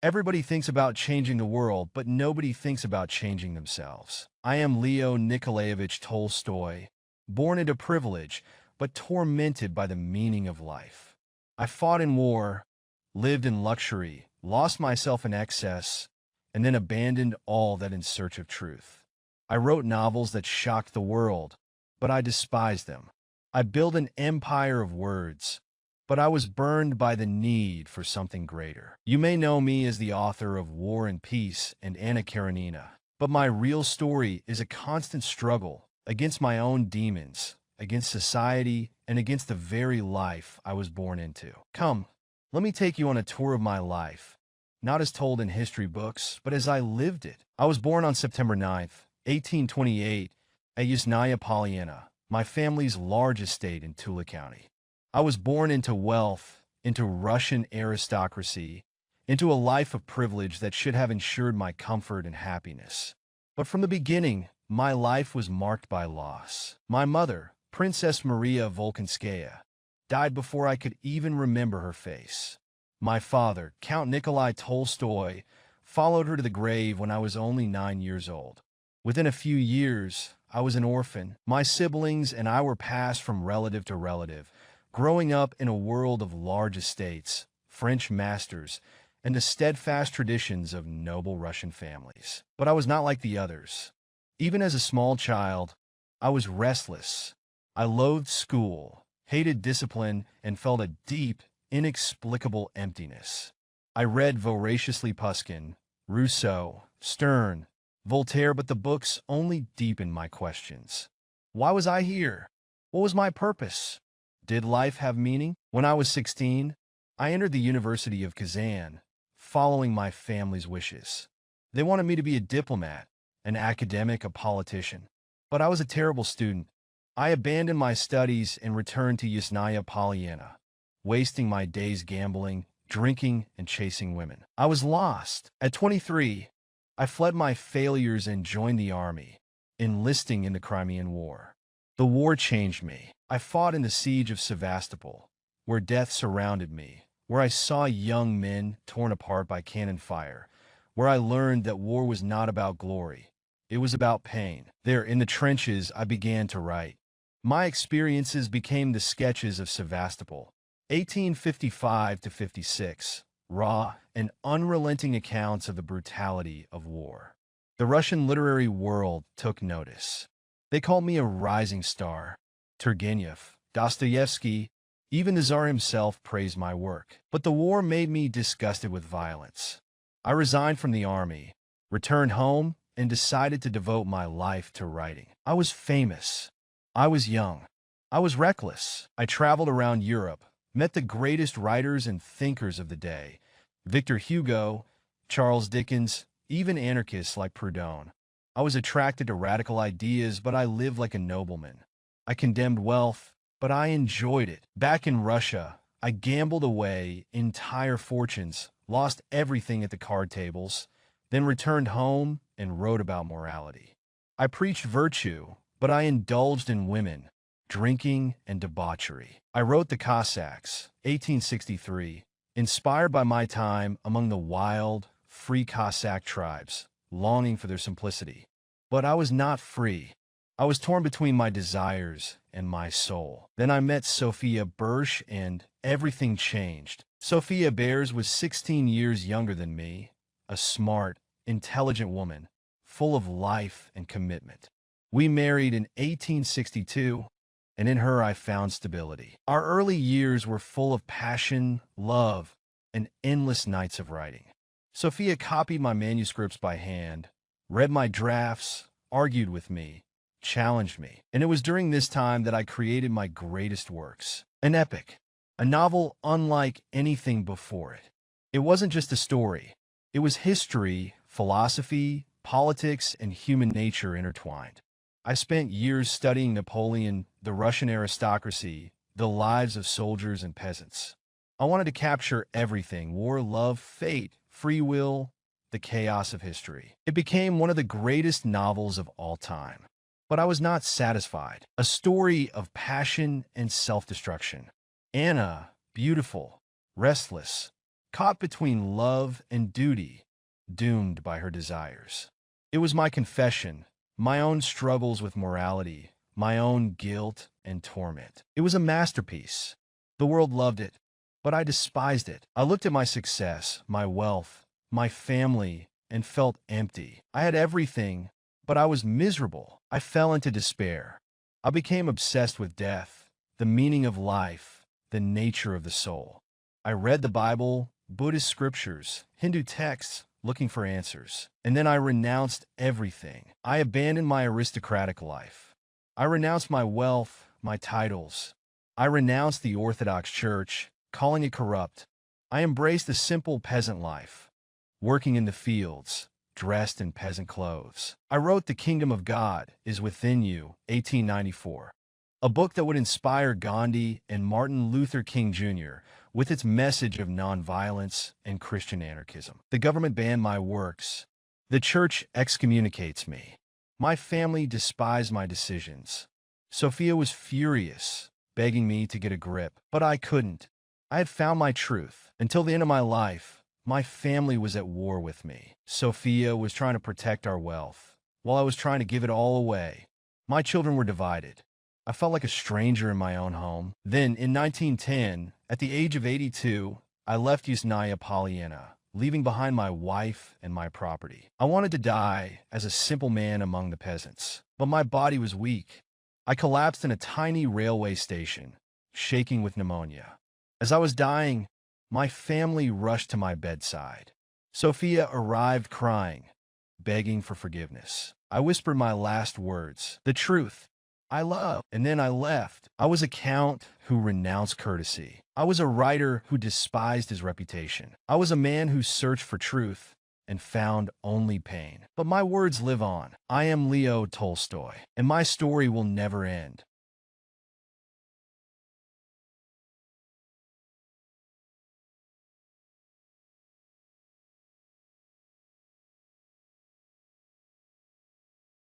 Everybody thinks about changing the world, but nobody thinks about changing themselves. I am Leo Nikolaevich Tolstoy, born into privilege, but tormented by the meaning of life. I fought in war, lived in luxury, lost myself in excess, and then abandoned all that in search of truth. I wrote novels that shocked the world, but I despised them. I built an empire of words, but I was burned by the need for something greater. You may know me as the author of War and Peace and Anna Karenina, but my real story is a constant struggle against my own demons, against society, and against the very life I was born into. Come, let me take you on a tour of my life, not as told in history books, but as I lived it. I was born on September 9th, 1828, at Yasnaya Polyana, my family's large estate in Tula County. I was born into wealth, into Russian aristocracy, into a life of privilege that should have ensured my comfort and happiness. But from the beginning, my life was marked by loss. My mother, Princess Maria Volkonskaya, died before I could even remember her face. My father, Count Nikolai Tolstoy, followed her to the grave when I was only 9 years old. Within a few years, I was an orphan. My siblings and I were passed from relative to relative, growing up in a world of large estates, French masters, and the steadfast traditions of noble Russian families. But I was not like the others. Even as a small child, I was restless. I loathed school, hated discipline, and felt a deep, inexplicable emptiness. I read voraciously Pushkin, Rousseau, Sterne, Voltaire, but the books only deepened my questions. Why was I here? What was my purpose? Did life have meaning? When I was 16, I entered the University of Kazan, following my family's wishes. They wanted me to be a diplomat, an academic, a politician. But I was a terrible student. I abandoned my studies and returned to Yasnaya Polyana, wasting my days gambling, drinking, and chasing women. I was lost. At 23, I fled my failures and joined the army, enlisting in the Crimean War. The war changed me. I fought in the siege of Sevastopol, where death surrounded me, where I saw young men torn apart by cannon fire, where I learned that war was not about glory. It was about pain. There, in the trenches, I began to write. My experiences became the sketches of Sevastopol, 1855 to 56, raw and unrelenting accounts of the brutality of war. The Russian literary world took notice. They called me a rising star. Turgenev, Dostoevsky, even the Tsar himself praised my work. But the war made me disgusted with violence. I resigned from the army, returned home, and decided to devote my life to writing. I was famous. I was young. I was reckless. I traveled around Europe, met the greatest writers and thinkers of the day, Victor Hugo, Charles Dickens, even anarchists like Proudhon. I was attracted to radical ideas, but I lived like a nobleman. I condemned wealth, but I enjoyed it. Back in Russia, I gambled away entire fortunes, lost everything at the card tables, then returned home and wrote about morality. I preached virtue, but I indulged in women, drinking, and debauchery. I wrote The Cossacks, 1863, inspired by my time among the wild, free Cossack tribes, longing for their simplicity. But I was not free. I was torn between my desires and my soul. Then I met Sophia Bersh and everything changed. Sophia Bersh was 16 years younger than me, a smart, intelligent woman, full of life and commitment. We married in 1862, and in her I found stability. Our early years were full of passion, love, and endless nights of writing. Sophia copied my manuscripts by hand, read my drafts, argued with me, challenged me. And it was during this time that I created my greatest works. An epic, a novel unlike anything before it. It wasn't just a story. It was history, philosophy, politics, and human nature intertwined. I spent years studying Napoleon, the Russian aristocracy, the lives of soldiers and peasants. I wanted to capture everything: war, love, fate, free will, the chaos of history. It became one of the greatest novels of all time. But I was not satisfied. A story of passion and self-destruction. Anna, beautiful, restless, caught between love and duty, doomed by her desires. It was my confession, my own struggles with morality, my own guilt and torment. It was a masterpiece. The world loved it, but I despised it. I looked at my success, my wealth, my family, and felt empty. I had everything, but I was miserable. I fell into despair. I became obsessed with death, the meaning of life, the nature of the soul. I read the Bible, Buddhist scriptures, Hindu texts, looking for answers. And then I renounced everything. I abandoned my aristocratic life. I renounced my wealth, my titles. I renounced the Orthodox Church, calling it corrupt. I embraced the simple peasant life, working in the fields, dressed in peasant clothes. I wrote The Kingdom of God is Within You, 1894, a book that would inspire Gandhi and Martin Luther King Jr. with its message of nonviolence and Christian anarchism. The government banned my works. The church excommunicates me. My family despised my decisions. Sophia was furious, begging me to get a grip, but I couldn't. I had found my truth. Until the end of my life, my family was at war with me. Sophia was trying to protect our wealth, while I was trying to give it all away. My children were divided. I felt like a stranger in my own home. Then, in 1910, at the age of 82, I left Yusnaya Polyana, leaving behind my wife and my property. I wanted to die as a simple man among the peasants, but my body was weak. I collapsed in a tiny railway station, shaking with pneumonia. As I was dying, my family rushed to my bedside. Sophia arrived crying, begging for forgiveness. I whispered my last words, the truth, I love, and then I left. I was a count who renounced courtesy. I was a writer who despised his reputation. I was a man who searched for truth and found only pain. But my words live on. I am Leo Tolstoy, and my story will never end.